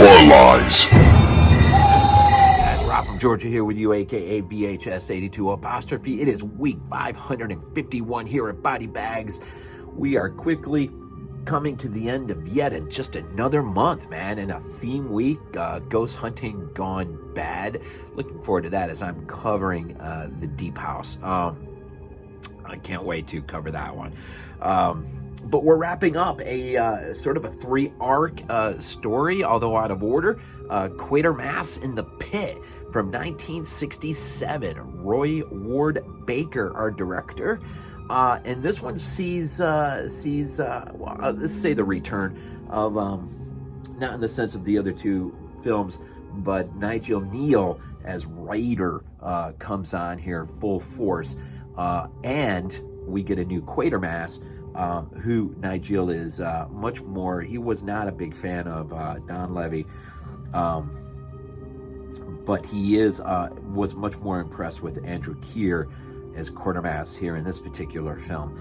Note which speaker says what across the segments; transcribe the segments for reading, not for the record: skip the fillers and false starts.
Speaker 1: Horror Lies.
Speaker 2: That's Rob from Georgia here with you, aka VHS82 apostrophe. It is week 551 here at Body Bags. We are quickly coming to the end of yet and just another month, man, and a theme week, ghost hunting gone bad. Looking forward to that as I'm covering the Deep House. I can't wait to cover that one. But we're wrapping up a sort of a 3-arc story, although out of order. Quatermass in the Pit from 1967. Roy Ward Baker, our director. And this one sees let's say the return of, not in the sense of the other two films, but Nigel Neal as writer comes on here full force. And we get a new Quatermass, who Nigel is much more, he was not a big fan of Don Levy, but he was much more impressed with Andrew Keir as Quatermass here in this particular film.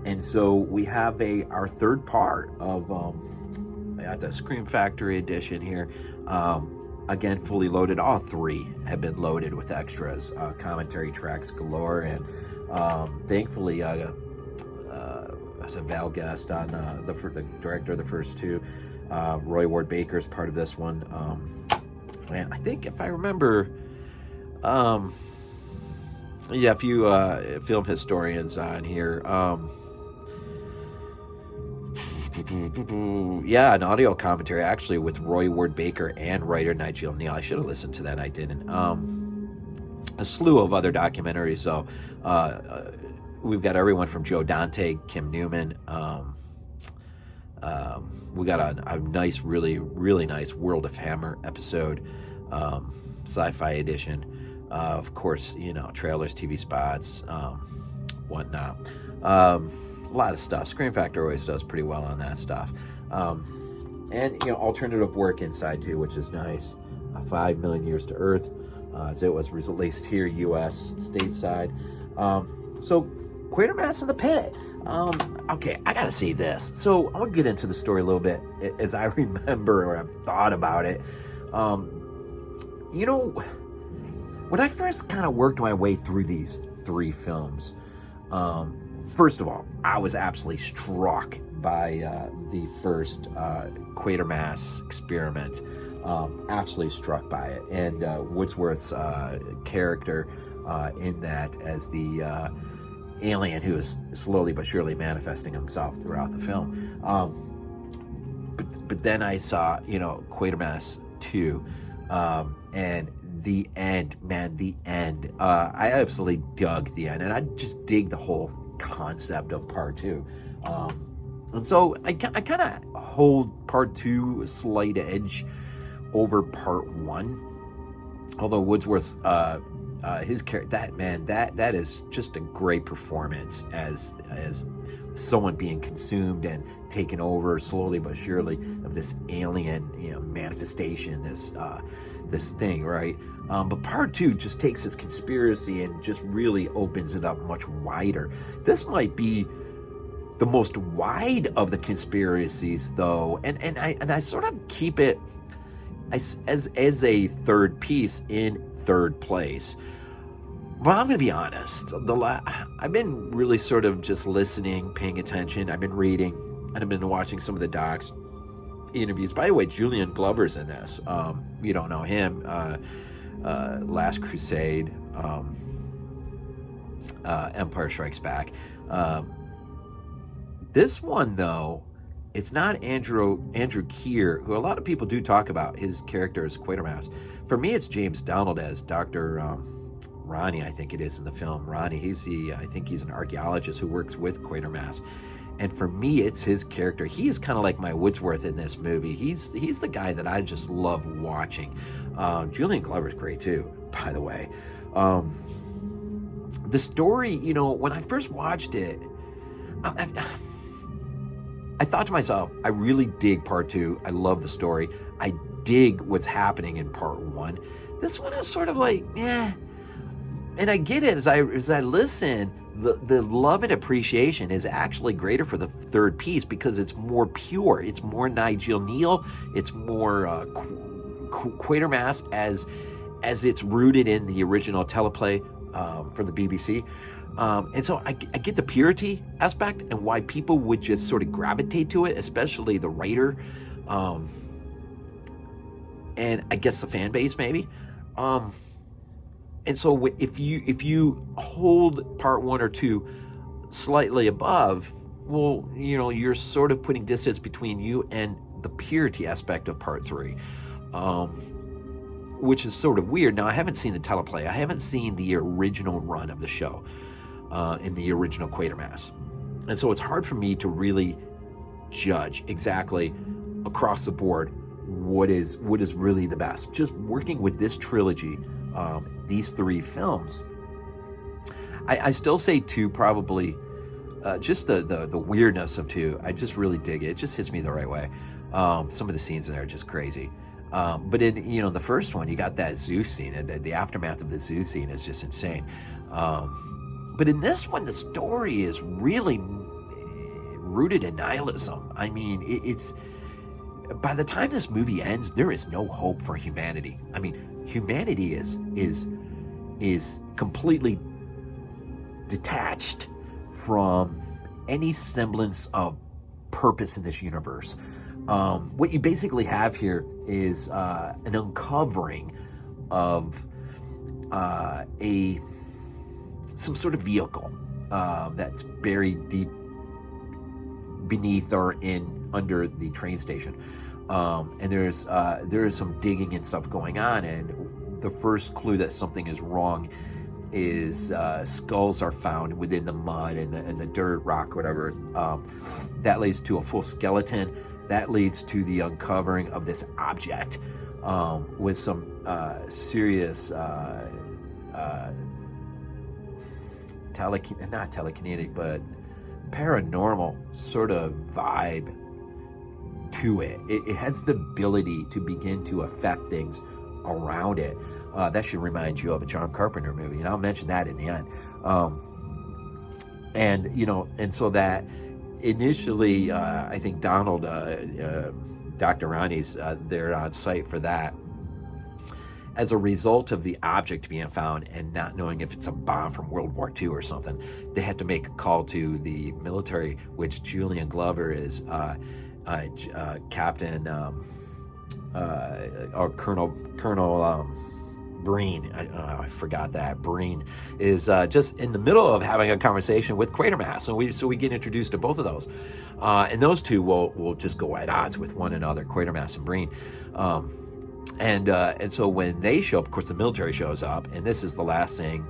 Speaker 2: And so we have our third part of the Scream Factory edition here. Again, fully loaded. All three have been loaded with extras, commentary tracks galore, and thankfully as a Val guest on the director of the first two, Roy Ward Baker is part of this one. And I think if I remember, a few film historians on here. An audio commentary actually with Roy Ward Baker and writer Nigel Neal. I should have listened to that. I didn't. A slew of other documentaries, though. We've got everyone from Joe Dante, Kim Newman. We got a nice, really, really nice World of Hammer episode, sci-fi edition. Of course, trailers, TV spots, whatnot. A lot of stuff. Scream Factory always does pretty well on that stuff. And, alternative work inside, too, which is nice. 5 Million Years to Earth, as it was released here, U.S., stateside. So, Quatermass in the Pit. Okay, I gotta see this. So, I'll get into the story a little bit as I remember or I've thought about it. When I first kind of worked my way through these three films, first of all, I was absolutely struck by the first Quatermass experiment. Absolutely struck by it. And Woodsworth's character in that as the alien who is slowly but surely manifesting himself throughout the film. But then I saw, Quatermass 2, and the end, man, the end. I absolutely dug the end, and I just dig the whole concept of part 2. And so I kind of hold part 2 a slight edge over part 1. Although Woodsworth's his character, that is just a great performance as someone being consumed and taken over slowly but surely of this alien, manifestation, this thing, right? But part 2 just takes this conspiracy and just really opens it up much wider. This might be the most wide of the conspiracies, though, and I sort of keep it as a third piece in third place. But I'm going to be honest. I've been really sort of just listening, paying attention. I've been reading, and I've been watching some of the docs, interviews. By the way, Julian Glover's in this. You don't know him. Last Crusade, Empire Strikes Back. This one, though, it's not Andrew Keir, who a lot of people do talk about his character as Quatermass. For me, it's James Donald as Dr. Ronnie, I think it is in the film. Ronnie, I think he's an archaeologist who works with Quatermass. And for me, it's his character. He is kind of like my Woodsworth in this movie. He's the guy that I just love watching. Julian Glover's great too, by the way. The story, when I first watched it, I thought to myself, I really dig part 2. I love the story. I dig what's happening in part 1. This one is sort of like, and I get it as I listen, the love and appreciation is actually greater for the third piece because it's more pure. It's more Nigel Neal. It's more Quatermass as it's rooted in the original teleplay for the BBC. And so I get the purity aspect and why people would just sort of gravitate to it, especially the writer, and I guess the fan base maybe. And so if you hold part 1 or 2 slightly above, well, you're sort of putting distance between you and the purity aspect of part 3, which is sort of weird. Now, I haven't seen the teleplay. I haven't seen the original run of the show in the original Quatermass. And so it's hard for me to really judge exactly across the board what is really the best. Just working with this trilogy, these 3 films, I still say 2 probably, just the weirdness of 2. I just really dig it. It just hits me the right way. Some of the scenes in there are just crazy. But in the first one, you got that zoo scene, and the aftermath of the zoo scene is just insane. But in this one, the story is really rooted in nihilism. I mean, it's by the time this movie ends, there is no hope for humanity. I mean, humanity is completely detached from any semblance of purpose in this universe. What you basically have here is an uncovering of some sort of vehicle that's buried deep beneath or under the train station, and there is some digging and stuff going on, and the first clue that something is wrong is skulls are found within the mud and the dirt, rock, whatever. That leads to a full skeleton. That leads to the uncovering of this object with some serious not telekinetic, but paranormal sort of vibe to it. It has the ability to begin to affect things around it. That should remind you of a John Carpenter movie, and I'll mention that in the end. And so that initially, I think Donald, Dr. Ronnie's there on site for that. As a result of the object being found and not knowing if it's a bomb from World War II or something, they had to make a call to the military, which Julian Glover is Captain or Colonel Breen. I forgot that. Breen is just in the middle of having a conversation with Quatermass, and so we get introduced to both of those, and those two will just go at odds with one another, Quatermass and Breen. And so when they show up, of course, the military shows up, and this is the last thing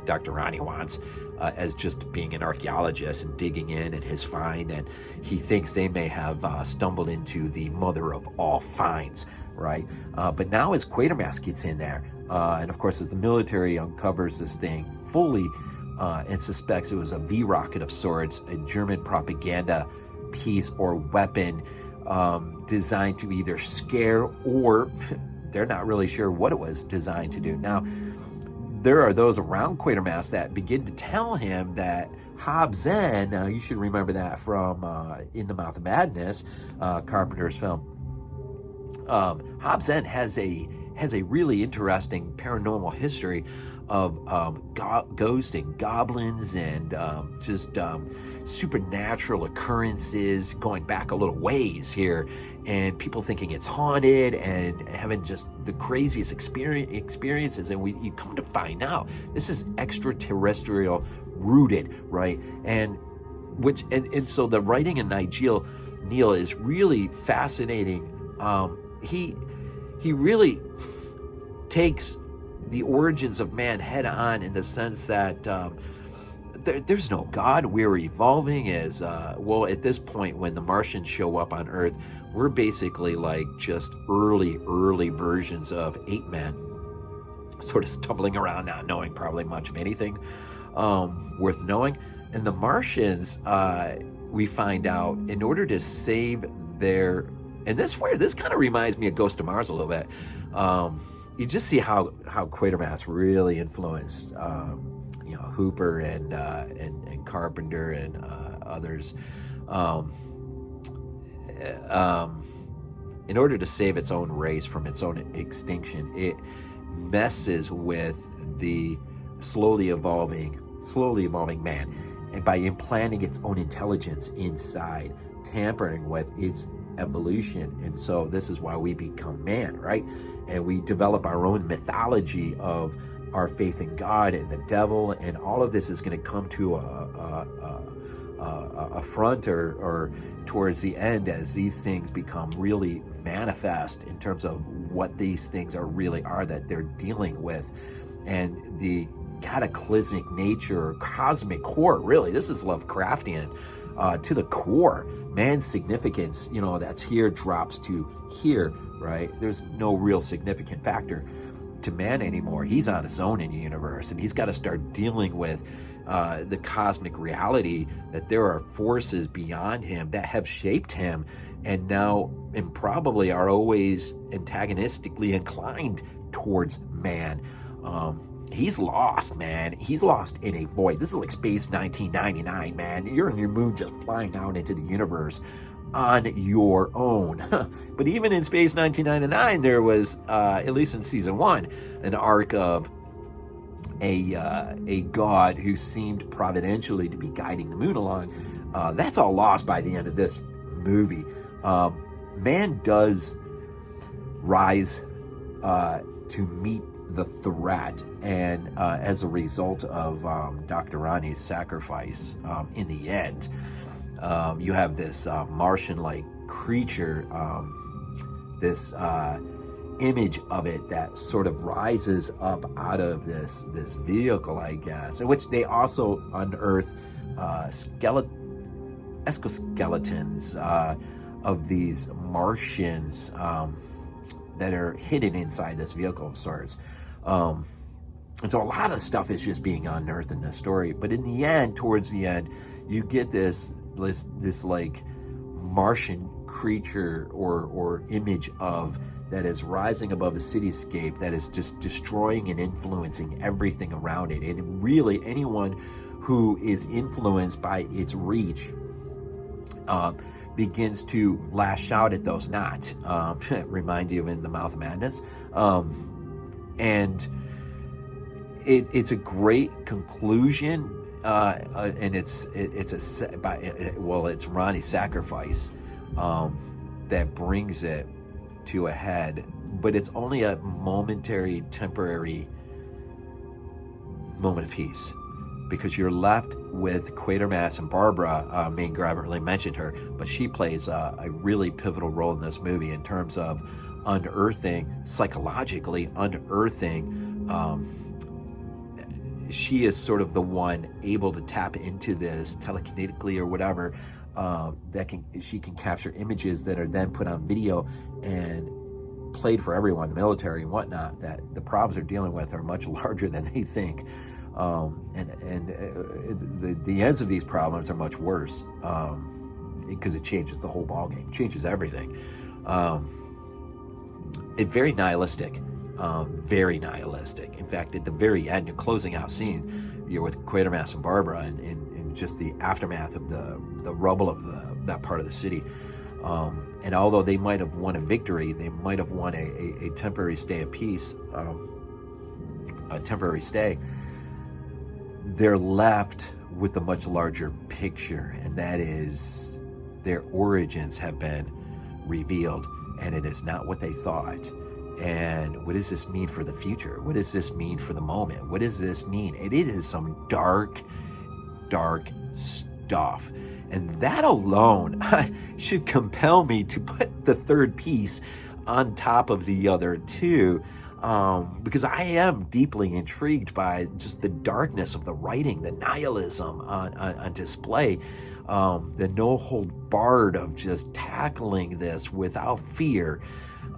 Speaker 2: Dr. Ronnie wants, as just being an archaeologist and digging in at his find, and he thinks they may have stumbled into the mother of all finds, right? But now as Quatermass gets in there, and of course as the military uncovers this thing fully and suspects it was a V-rocket of sorts, a German propaganda piece or weapon, designed to either scare or they're not really sure what it was designed to do. Now, there are those around Quatermass that begin to tell him that Hobbs-End, now you should remember that from In the Mouth of Madness, Carpenter's film. Hobbs-End has a really interesting paranormal history of ghosts and goblins and just supernatural occurrences going back a little ways here, and people thinking it's haunted and having just the craziest experiences. And you come to find out this is extraterrestrial rooted, right? And so the writing in Nigel Neal is really fascinating. He really takes the origins of man head on, in the sense that there's no God. We're evolving as well at this point. When the Martians show up on Earth, we're basically like just early versions of ape men, sort of stumbling around, not knowing probably much of anything worth knowing. And the Martians, we find out, in order to save their, and this kind of reminds me of Ghost of Mars a little bit. You just see how Quatermass really influenced Hooper and Carpenter and others. In order to save its own race from its own extinction, it messes with the slowly evolving man, and by implanting its own intelligence inside, tampering with its evolution. And so this is why we become man, right? And we develop our own mythology of our faith in God and the devil, and all of this is going to come to a front or towards the end as these things become really manifest in terms of what these things really are that they're dealing with, and the cataclysmic nature or cosmic core. Really, this is Lovecraftian to the core. Man's significance, that's here drops to here, right? There's no real significant factor to man anymore. He's on his own in the universe, and he's got to start dealing with the cosmic reality that there are forces beyond him that have shaped him, and now and probably are always antagonistically inclined towards man. He's lost, man. He's lost in a void. This is like Space 1999, man. You're in your moon just flying out into the universe on your own. But even in Space 1999, there was, at least in season 1, an arc of a god who seemed providentially to be guiding the moon along. That's all lost by the end of this movie. Man does rise to meet the threat, and as a result of Dr. Ronnie's sacrifice, in the end, you have this Martian-like creature, this image of it that sort of rises up out of this vehicle, I guess, in which they also unearth exoskeletons of these Martians that are hidden inside this vehicle of sorts. And so a lot of stuff is just being unearthed in this story. But in the end, towards the end, you get this like Martian creature or image of that is rising above the cityscape, that is just destroying and influencing everything around it. And really, anyone who is influenced by its reach begins to lash out at those not. Remind you of In the Mouth of Madness. And it's a great conclusion, and it's Ronnie's sacrifice that brings it to a head, but it's only a temporary moment of peace, because you're left with Quatermass and Barbara. Main I haven't really mentioned her, but she plays a really pivotal role in this movie in terms of psychologically unearthing. She is sort of the one able to tap into this telekinetically or whatever, she can capture images that are then put on video and played for everyone, the military and whatnot, that the problems they're dealing with are much larger than they think. The ends of these problems are much worse, because it changes the whole ballgame, changes everything. Very nihilistic. In fact, at the very end, the closing out scene, you're with Quatermass and Barbara, and just the aftermath of the rubble of that part of the city. And although they might have won a victory, they might have won a temporary stay of peace, a temporary stay, they're left with a much larger picture, and that is their origins have been revealed, and it is not what they thought. And what does this mean for the future? What does this mean for the moment? What does this mean? And it is some dark stuff. And that alone should compel me to put the third piece on top of the other two, because I am deeply intrigued by just the darkness of the writing, the nihilism on display, the no-hold-barred of just tackling this without fear.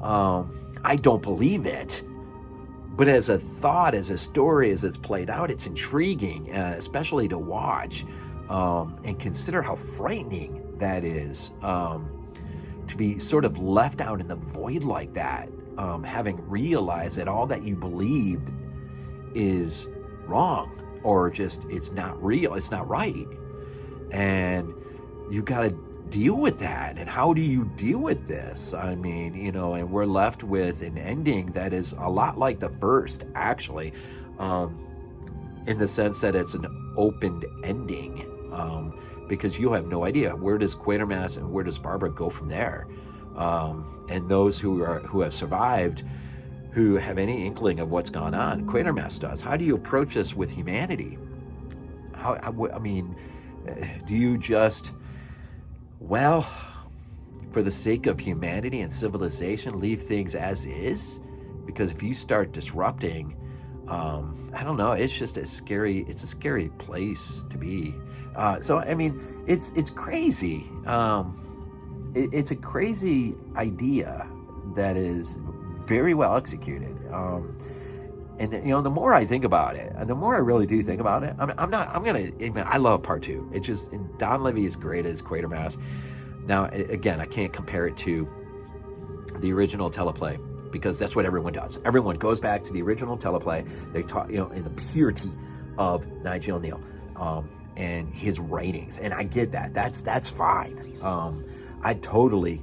Speaker 2: I don't believe it, but as a thought, as a story, as it's played out, it's intriguing, especially to watch, and consider how frightening that is, to be sort of left out in the void like that, having realized that all that you believed is wrong, or just it's not real, it's not right. And you got to deal with that. And how do you deal with this? I mean, and we're left with an ending that is a lot like the first, actually, in the sense that it's an opened ending, because you have no idea where does Quatermass and where does Barbara go from there. And those who have survived, who have any inkling of what's gone on, Quatermass does. How do you approach this with humanity? I mean, do you just, well, for the sake of humanity and civilization, leave things as is? Because if you start disrupting, I don't know, it's just a scary place to be. So, I mean, it's crazy. It's a crazy idea that is very well executed. And the more I think about it, and the more I really do think about it, I love part two. It's just, Don Levy is great as Quatermass. Now, again, I can't compare it to the original teleplay, because that's what everyone does. Everyone goes back to the original teleplay. They talk, in the purity of Nigel Neal, and his writings. And I get that. That's fine. I totally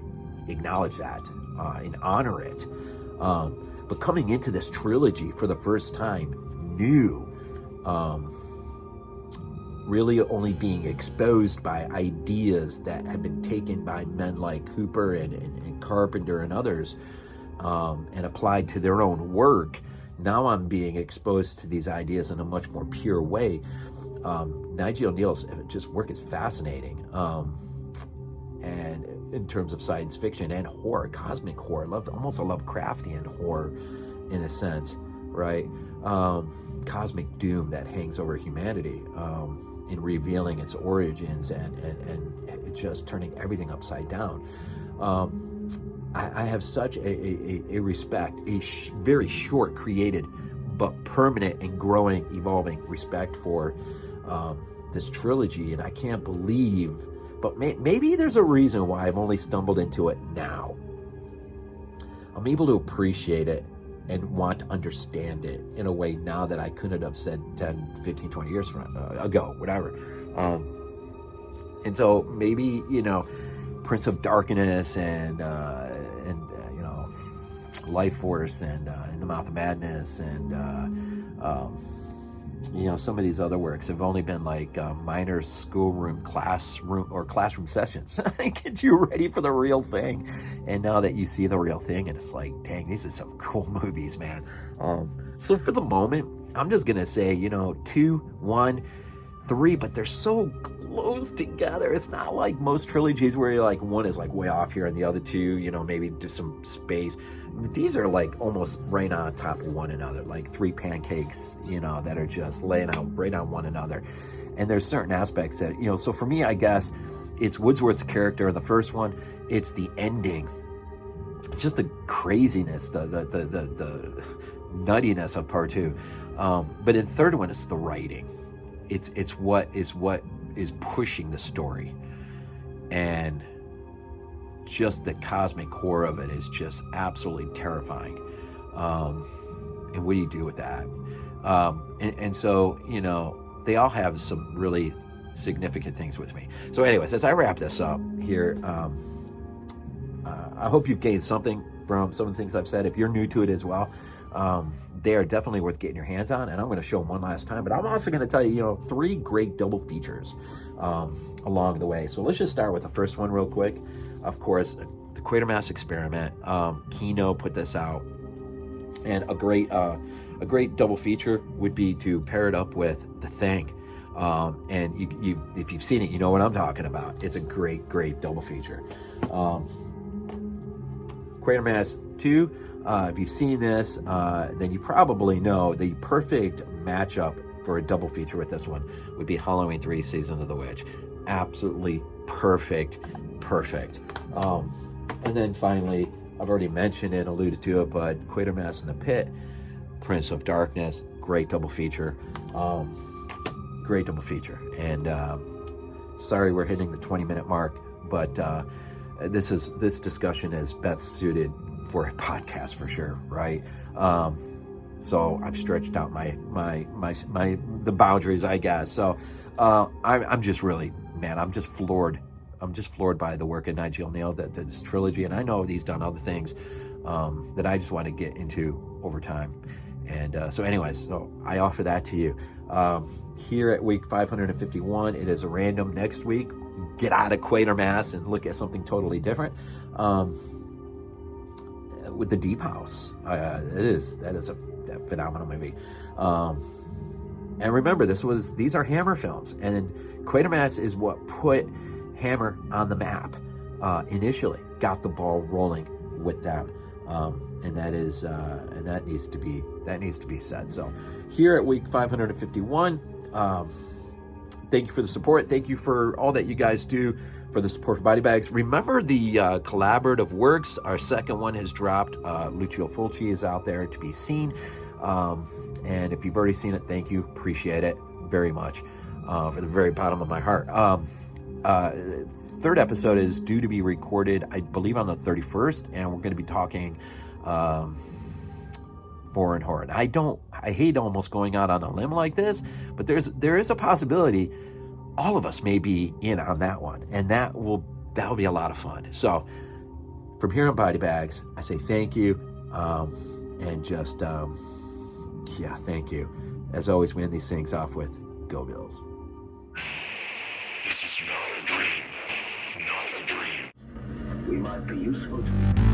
Speaker 2: acknowledge that, and honor it. But coming into this trilogy for the first time, new, really only being exposed by ideas that have been taken by men like Cooper and Carpenter and others, and applied to their own work. Now I'm being exposed to these ideas in a much more pure way. Nigel Neal's just work is fascinating. And in terms of science fiction and horror, cosmic horror, almost a Lovecraftian horror in a sense, right? Cosmic doom that hangs over humanity, in revealing its origins and just turning everything upside down. I have such a respect, very short created, but permanent and growing, evolving respect for this trilogy, and I can't believe, but maybe there's a reason why I've only stumbled into it now. I'm able to appreciate it and want to understand it in a way now that I couldn't have said 10, 15, 20 years ago, whatever. And so maybe, Prince of Darkness and Life Force and In the Mouth of Madness and some of these other works have only been like minor classroom sessions. Get you ready for the real thing. And now that you see the real thing, and it's like, dang, these are some cool movies, man. So for the moment, I'm just gonna say, 2, 1, 3, but they're so close together. It's not like most trilogies where you're like, one is like way off here and the other two, maybe just some space. These are like almost right on top of one another, like three pancakes, that are just laying out right on one another. And there's certain aspects that, so for me, I guess it's Woodsworth's character in the first one. It's the ending, just the craziness, the nuttiness of part two. But in the third one, it's the writing. It's what is pushing the story, and just the cosmic core of it is just absolutely terrifying. And what do you do with that? And so, they all have some really significant things with me. So anyways, as I wrap this up here, I hope you've gained something from some of the things I've said. If you're new to it as well, they are definitely worth getting your hands on, and I'm going to show them one last time, but I'm also going to tell you, 3 great double features along the way. So let's just start with the first one real quick. Of course, the Quatermass Experiment. Kino put this out, and a great double feature would be to pair it up with The Thing. And you if you've seen it, you know what I'm talking about. It's a great double feature. Quatermass 2, if you've seen this, then you probably know the perfect matchup for a double feature with this one would be Halloween 3 Season of the Witch. Absolutely perfect. And then finally, I've already mentioned it, alluded to it, but Quatermass in the Pit, Prince of Darkness, great double feature. And sorry we're hitting the 20-minute mark, but this discussion is best suited for a podcast for sure, right? So I've stretched out the boundaries, I guess. So I'm just really, man, I'm just floored. I'm just floored by the work of Nigel Neal, this trilogy, and I know he's done other things that I just want to get into over time. And so anyways, so I offer that to you. Here at week 551, it is a random. Next week, get out of Quatermass and look at something totally different. With the Deep House, that is a phenomenal movie. And remember, these are Hammer films, and Quatermass is what put Hammer on the map initially, got the ball rolling with them, and that needs to be said. So here at week 551, thank you for the support. Thank you for all that you guys do for the support for Body Bags. Remember the collaborative works. Our second one has dropped. Lucio Fulci is out there to be seen. And if you've already seen it, thank you. Appreciate it very much for the very bottom of my heart. Third episode is due to be recorded, I believe, on the 31st, and we're going to be talking foreign horror. And I hate almost going out on a limb like this, but there is a possibility all of us may be in on that one, and that will be a lot of fun. So from here on Body Bags, I say thank you, and just thank you. As always, we end these things off with Go Bills.
Speaker 1: This is not a dream. Not a dream. We might be useful to you.